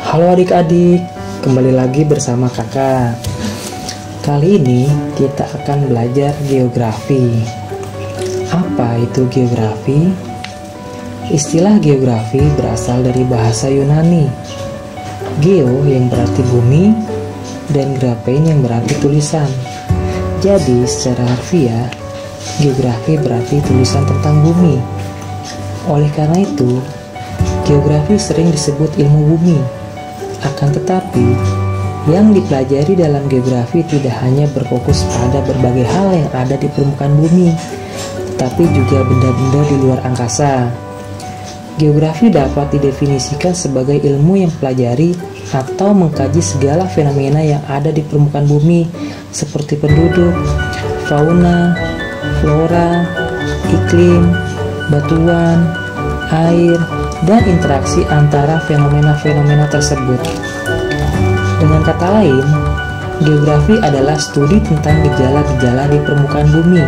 Halo adik-adik, kembali lagi bersama kakak. Kali ini kita akan belajar geografi. Apa itu geografi? Istilah geografi berasal dari bahasa Yunani. Geo yang berarti bumi dan graphein yang berarti tulisan. Jadi secara harfiah, geografi berarti tulisan tentang bumi. Oleh karena itu, geografi sering disebut ilmu bumi. Akan tetapi, yang dipelajari dalam geografi tidak hanya berfokus pada berbagai hal yang ada di permukaan bumi, tetapi juga benda-benda di luar angkasa. Geografi dapat didefinisikan sebagai ilmu yang pelajari atau mengkaji segala fenomena yang ada di permukaan bumi, seperti penduduk, fauna, flora, iklim, batuan, air, dan interaksi antara fenomena-fenomena tersebut. Dengan kata lain, geografi adalah studi tentang gejala-gejala di permukaan bumi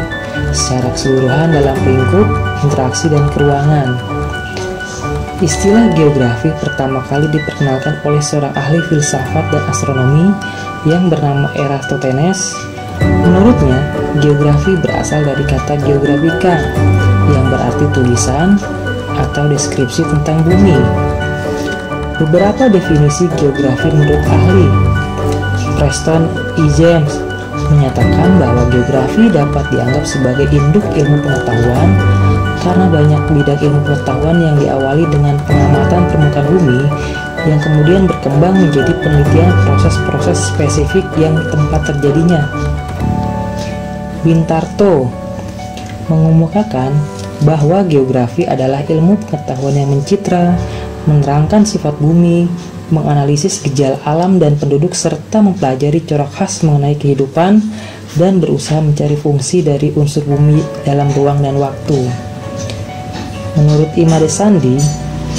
secara keseluruhan dalam lingkup, interaksi, dan keruangan. Istilah geografi pertama kali diperkenalkan oleh seorang ahli filsafat dan astronomi yang bernama Eratosthenes. Menurutnya, geografi berasal dari kata geografika yang berarti tulisan atau deskripsi tentang bumi. Beberapa definisi geografi menurut ahli Preston E. James menyatakan bahwa geografi dapat dianggap sebagai induk ilmu pengetahuan karena banyak bidang ilmu pengetahuan yang diawali dengan pengamatan permukaan bumi yang kemudian berkembang menjadi penelitian proses-proses spesifik yang tempat terjadinya. Bintarto mengemukakan bahwa geografi adalah ilmu pengetahuan yang mencitra, menerangkan sifat bumi, menganalisis gejala alam dan penduduk, serta mempelajari corak khas mengenai kehidupan dan berusaha mencari fungsi dari unsur bumi dalam ruang dan waktu. Menurut Imade Sandi,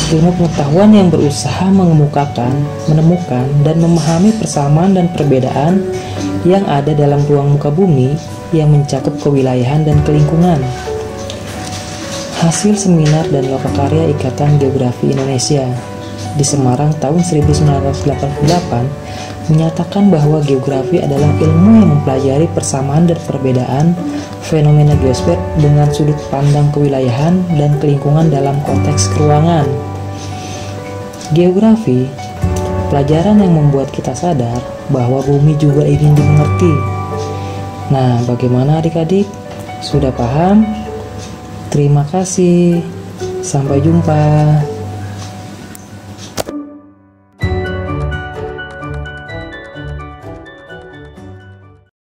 ilmu pengetahuan yang berusaha mengemukakan, menemukan, dan memahami persamaan dan perbedaan yang ada dalam ruang muka bumi yang mencakup kewilayahan dan kelingkungan. Hasil seminar dan lokakarya Ikatan Geografi Indonesia di Semarang tahun 1988 menyatakan bahwa geografi adalah ilmu yang mempelajari persamaan dan perbedaan fenomena geosfer dengan sudut pandang kewilayahan dan kelingkungan dalam konteks keruangan. Geografi, pelajaran yang membuat kita sadar bahwa bumi juga ingin dimengerti. Nah, bagaimana adik-adik? Sudah paham? Terima kasih. Sampai jumpa.